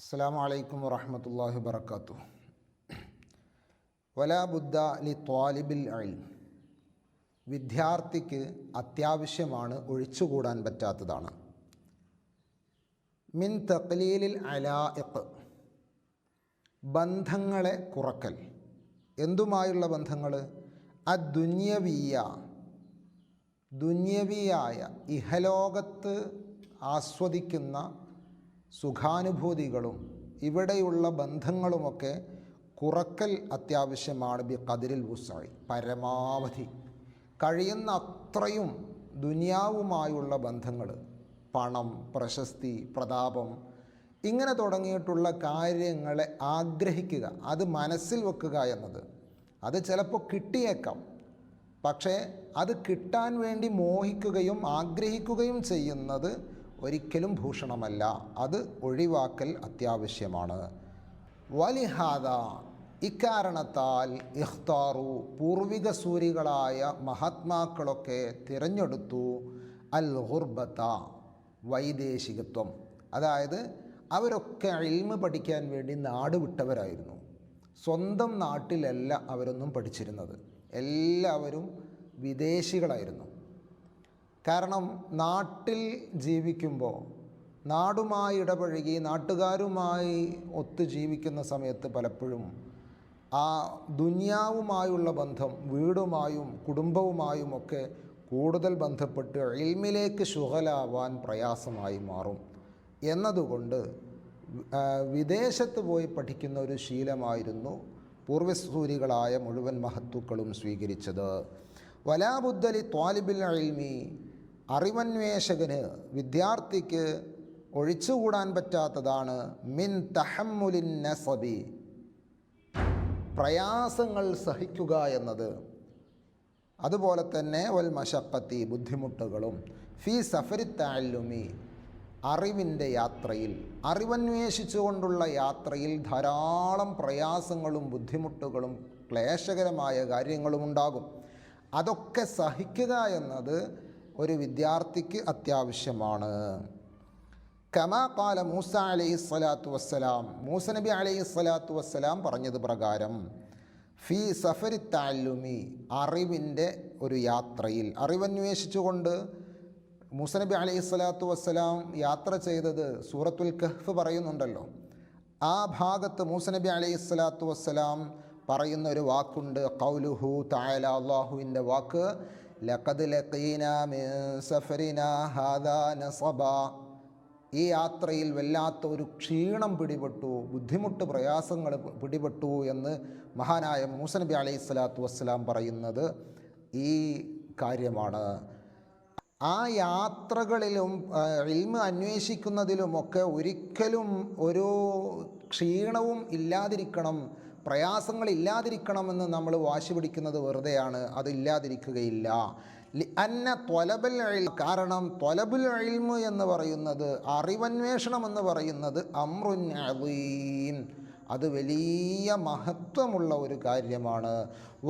അസ്സലാമു അലൈക്കും വറഹ്മത്തുള്ളാഹി വബറകാതുഹു. വലാ ബുദ്ദ ലി ത്വാലിബിൽ ഇൽം, വിദ്യാർത്ഥിക്ക് അത്യാവശ്യമാണ്, ഒഴിച്ചുകൂടാൻ പറ്റാത്തതാണ്. മിൻ തഖ്ലീലിൽ അലാഇഖ്, ബന്ധങ്ങളെ കുറക്കൽ. എന്തുമായുള്ള ബന്ധങ്ങൾ? അദ്ദുന്യവിയ, ദുന്യവിയായ ഇഹലോകത്ത് ആസ്വദിക്കുന്ന സുഖാനുഭൂതികളും ഇവിടെയുള്ള ബന്ധങ്ങളുമൊക്കെ കുറക്കൽ അത്യാവശ്യമാണ്. ബി ഖദ്രിൽ വുസ്ഇ, പരമാവധി കഴിയുന്ന അത്രയും ദുനിയാവുമായുള്ള ബന്ധങ്ങൾ, പണം, പ്രശസ്തി, പ്രതാപം, ഇങ്ങനെ തുടങ്ങിയിട്ടുള്ള കാര്യങ്ങളെ ആഗ്രഹിക്കുക, അത് മനസ്സിൽ വെക്കുക എന്നത്, അത് ചിലപ്പോൾ കിട്ടിയേക്കാം. പക്ഷേ അത് കിട്ടാൻ വേണ്ടി മോഹിക്കുകയും ആഗ്രഹിക്കുകയും ചെയ്യുന്നത് ഒരിക്കലും ഭൂഷണമല്ല. അത് ഒഴിവാക്കൽ അത്യാവശ്യമാണ്. വലിഹാദ, ഇക്കാരണത്താൽ ഇഖ്താറു, പൂർവിക സൂരികളായ മഹാത്മാക്കളൊക്കെ തിരഞ്ഞെടുത്തു അൽ ഗുർബത്ത, വൈദേശികത്വം. അതായത് അവരൊക്കെ ഇൽമ് പഠിക്കാൻ വേണ്ടി നാട് വിട്ടവരായിരുന്നു. സ്വന്തം നാട്ടിലല്ല അവരൊന്നും പഠിച്ചിരുന്നത്, എല്ലാവരും വിദേശികളായിരുന്നു. കാരണം നാട്ടിൽ ജീവിക്കുമ്പോൾ, നാടുമായി ഇടപഴകി നാട്ടുകാരുമായി ഒത്തു ജീവിക്കുന്ന സമയത്ത് പലപ്പോഴും ആ ദുനിയാവുമായുള്ള ബന്ധം വീടുമായും കുടുംബവുമായും ഒക്കെ കൂടുതൽ ബന്ധപ്പെട്ട് ഇൽമിലേക്ക് ശുഗലാവാൻ പ്രയാസമായി മാറും. എന്നതുകൊണ്ട് വിദേശത്ത് പോയി പഠിക്കുന്ന ഒരു ശീലമായിരുന്നു പൂർവ്വസൂരികളായ മുഴുവൻ മഹത്തുക്കളും സ്വീകരിച്ചത്. വലാ ബുദ്ദ ലി ത്വാലിബിൽ ഇൽമി, അറിവന്വേഷകന്, വിദ്യാർത്ഥിക്ക് ഒഴിച്ചുകൂടാൻ പറ്റാത്തതാണ് മിൻ തഹമ്മുലിൻ നസബി, പ്രയാസങ്ങൾ സഹിക്കുക എന്നത്. അതുപോലെ തന്നെ വൽ മശഖത്തി, ബുദ്ധിമുട്ടുകളും. ഫി സഫരി തഅല്ലുമി, അറിവിൻ്റെ യാത്രയിൽ, അറിവന്വേഷിച്ചുകൊണ്ടുള്ള യാത്രയിൽ ധാരാളം പ്രയാസങ്ങളും ബുദ്ധിമുട്ടുകളും ക്ലേശകരമായ കാര്യങ്ങളും ഉണ്ടാകും. അതൊക്കെ സഹിക്കുക എന്നത് ഒരു വിദ്യാർത്ഥിക്ക് അത്യാവശ്യമാണ്. കമാ ഖാല മൂസ അലൈഹിസ്സലാത്തു വസ്സലാം, മൂസ നബി അലൈഹിസ്സലാത്തു വസ്സലാം പറഞ്ഞത് പ്രകാരം, ഫി സഫരി തഅല്ലുമി, അറിവിൻ്റെ ഒരു യാത്രയിൽ, അറിവന്വേഷിച്ചുകൊണ്ട് മൂസ നബി അലൈഹിസ്സലാത്തു വസ്സലാം യാത്ര ചെയ്തത് സൂറത്തുൽ കഹ്ഫ് പറയുന്നുണ്ടല്ലോ. ആ ഭാഗത്ത് മൂസ നബി അലൈഹിസ്സലാത്തു വസ്സലാം പറയുന്ന ഒരു വാക്കുണ്ട്, ഖൗലുഹു തആല, അല്ലാഹുവിൻ്റെ വാക്ക്, ലഖദ് ലഖീനാ മിൻ സഫരിനാ ഹാദാ നസബാ, ഈ യാത്രയിൽ വല്ലാത്ത ഒരു ക്ഷീണം പിടിപെട്ടു, ബുദ്ധിമുട്ട്, പ്രയാസങ്ങൾ പിടിപെട്ടു എന്ന് മഹാനായ മൂസ നബി അലൈഹിസ്സലാത്തു വസ്സലാം പറയുന്നത് ഈ കാര്യമാണ്. ആ യാത്രകളിലും ഇൽമ് അന്വേഷിക്കുന്നതിലുമൊക്കെ ഒരിക്കലും ഒരു ക്ഷീണവും ഇല്ലാതിരിക്കണം, പ്രയാസങ്ങളില്ലാതിരിക്കണമെന്ന് നമ്മൾ വാശി പിടിക്കുന്നത് വെറുതെയാണ്, അതില്ലാതിരിക്കുകയില്ല. അന്ന ത്വലബുൽ ഇൽം, കാരണം ത്വലബുൽ ഇൽമ് എന്ന് പറയുന്നത്, അറിവന്വേഷണം എന്ന് പറയുന്നത് അംറുൻ അദീം, അത് വലിയ മഹത്വമുള്ള ഒരു കാര്യമാണ്.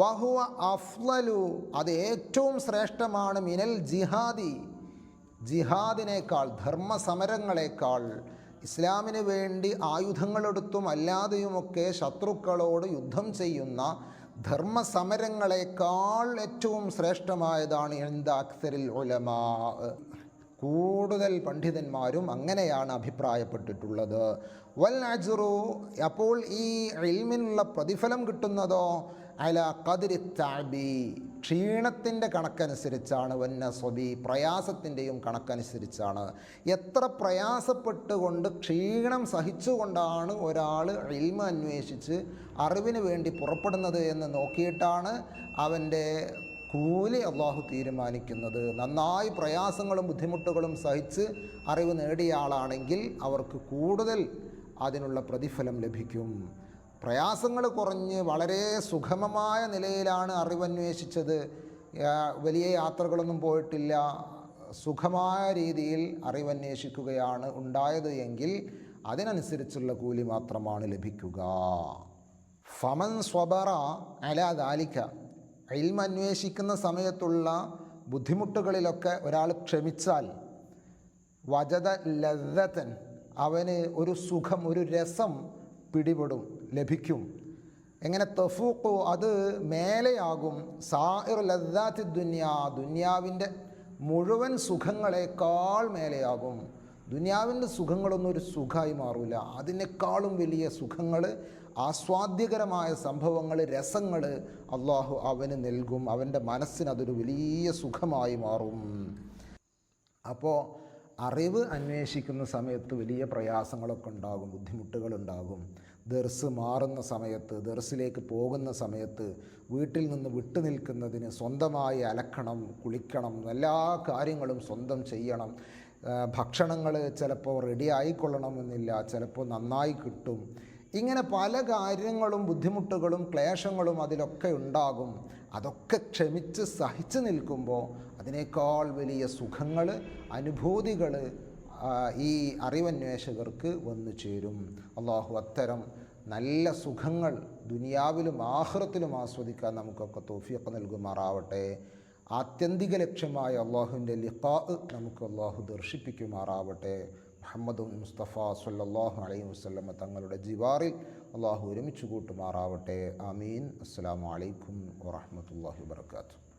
വഹുവ അഫ്ളലു, അത് ഏറ്റവും ശ്രേഷ്ഠമാണ്, മിനൽ ജിഹാദി, ജിഹാദിനേക്കാൾ, ധർമ്മസമരങ്ങളേക്കാൾ, ഇസ്ലാമിന് വേണ്ടി ആയുധങ്ങളെടുത്തും അല്ലാതെയുമൊക്കെ ശത്രുക്കളോട് യുദ്ധം ചെയ്യുന്ന ധർമ്മസമരങ്ങളെക്കാൾ ഏറ്റവും ശ്രേഷ്ഠമായതാണ് ഇൻദ അക്സരിൽ ഉലമാ, കൂടുതൽ പണ്ഡിതന്മാരും അങ്ങനെയാണ് അഭിപ്രായപ്പെട്ടിട്ടുള്ളത്. വൽ അജ്റു, അപ്പോൾ ഈ ഇൽമിനുള്ള പ്രതിഫലം കിട്ടുന്നതോ അലാ ഖദ്രി തഅബി, ക്ഷീണത്തിൻ്റെ കണക്കനുസരിച്ചാണ്, വന്നസബി, പ്രയാസത്തിൻ്റെയും കണക്കനുസരിച്ചാണ്. എത്ര പ്രയാസപ്പെട്ടുകൊണ്ട് ക്ഷീണം സഹിച്ചുകൊണ്ടാണ് ഒരാൾ ഇൽമ അന്വേഷിച്ച് അറിവിന് വേണ്ടി പുറപ്പെടുന്നത് എന്ന് നോക്കിയിട്ടാണ് അവൻ്റെ കൂലി അള്ളാഹു തീരുമാനിക്കുന്നത്. നന്നായി പ്രയാസങ്ങളും ബുദ്ധിമുട്ടുകളും സഹിച്ച് അറിവ് നേടിയ ആളാണെങ്കിൽ അവർക്ക് കൂടുതൽ അതിനുള്ള പ്രതിഫലം ലഭിക്കും. പ്രയാസങ്ങൾ കുറഞ്ഞ് വളരെ സുഗമമായ നിലയിലാണ് അറിവന്വേഷിച്ചത്, വലിയ യാത്രകളൊന്നും പോയിട്ടില്ല, സുഖമായ രീതിയിൽ അറിവന്വേഷിക്കുകയാണ് ഉണ്ടായത് എങ്കിൽ അതിനനുസരിച്ചുള്ള കൂലി മാത്രമാണ് ലഭിക്കുക. ഫമൻ സ്വബറ അലാ ദാലിക, ഇൽമ അന്വേഷിക്കുന്ന സമയത്തുള്ള ബുദ്ധിമുട്ടുകളിലൊക്കെ ഒരാൾ ക്ഷമിച്ചാൽ, വജദ ലദ്ദതൻ, അവന് ഒരു സുഖം, ഒരു രസം പിടിപെടും, ലഭിക്കും. എങ്ങനെ തഫൂഖു, അത് മേലെയാകും, സാഇർ ലദ്ദാത്തി ദുനിയാ, ദുനിയാവിൻ്റെ മുഴുവൻ സുഖങ്ങളെക്കാൾ മേലെയാകും. ദുനിയാവിൻ്റെ സുഖങ്ങളൊന്നും ഒരു സുഖമായി മാറില്ല, അതിനേക്കാളും വലിയ സുഖങ്ങൾ, ആസ്വാദ്യകരമായ സംഭവങ്ങൾ, രസങ്ങൾ അള്ളാഹു അവന് നൽകും. അവൻ്റെ മനസ്സിന് അതൊരു വലിയ സുഖമായി മാറും. അപ്പോൾ അറിവ് അന്വേഷിക്കുന്ന സമയത്ത് വലിയ പ്രയാസങ്ങളൊക്കെ ഉണ്ടാകും, ബുദ്ധിമുട്ടുകളുണ്ടാകും. ദർസ് മാറുന്ന സമയത്ത്, ദർസിലേക്ക് പോകുന്ന സമയത്ത്, വീട്ടിൽ നിന്ന് വിട്ടു നിൽക്കുന്നതിന്, സ്വന്തമായി അലക്കണം, കുളിക്കണം, എല്ലാ കാര്യങ്ങളും സ്വന്തം ചെയ്യണം. ഭക്ഷണങ്ങൾ ചിലപ്പോൾ റെഡി ആയിക്കൊള്ളണമെന്നില്ല, ചിലപ്പോൾ നന്നായി കിട്ടും. ഇങ്ങനെ പല കാര്യങ്ങളും, ബുദ്ധിമുട്ടുകളും ക്ലേശങ്ങളും അതിലൊക്കെ ഉണ്ടാകും. അതൊക്കെ ക്ഷമിച്ച് സഹിച്ചു നിൽക്കുമ്പോൾ അതിനേക്കാൾ വലിയ സുഖങ്ങൾ, അനുഭൂതികൾ ഈ അറിവന്വേഷകർക്ക് വന്നു ചേരും. അള്ളാഹു അത്തരം നല്ല സുഖങ്ങൾ ദുനിയാവിലും ആഖിറത്തിലും ആസ്വദിക്കാൻ നമുക്കൊക്കെ തൗഫീഖ് നൽകുമാറാവട്ടെ. ആത്യന്തിക ലക്ഷ്യമായ അള്ളാഹുവിൻ്റെ ലിഖാ നമുക്ക് അള്ളാഹു ദർശിപ്പിക്കുമാറാവട്ടെ. മുഹമ്മദ് മുസ്തഫ സല്ലല്ലാഹു അലൈഹി വസല്ലം തങ്ങളുടെ ജിവാറിൽ അള്ളാഹു ഒരുമിച്ച് കൂട്ടുമാറാവട്ടെ. ആമീൻ. അസ്സലാമു അലൈക്കും വറഹ്മത്തുള്ളാഹി വബറകാതുഹു.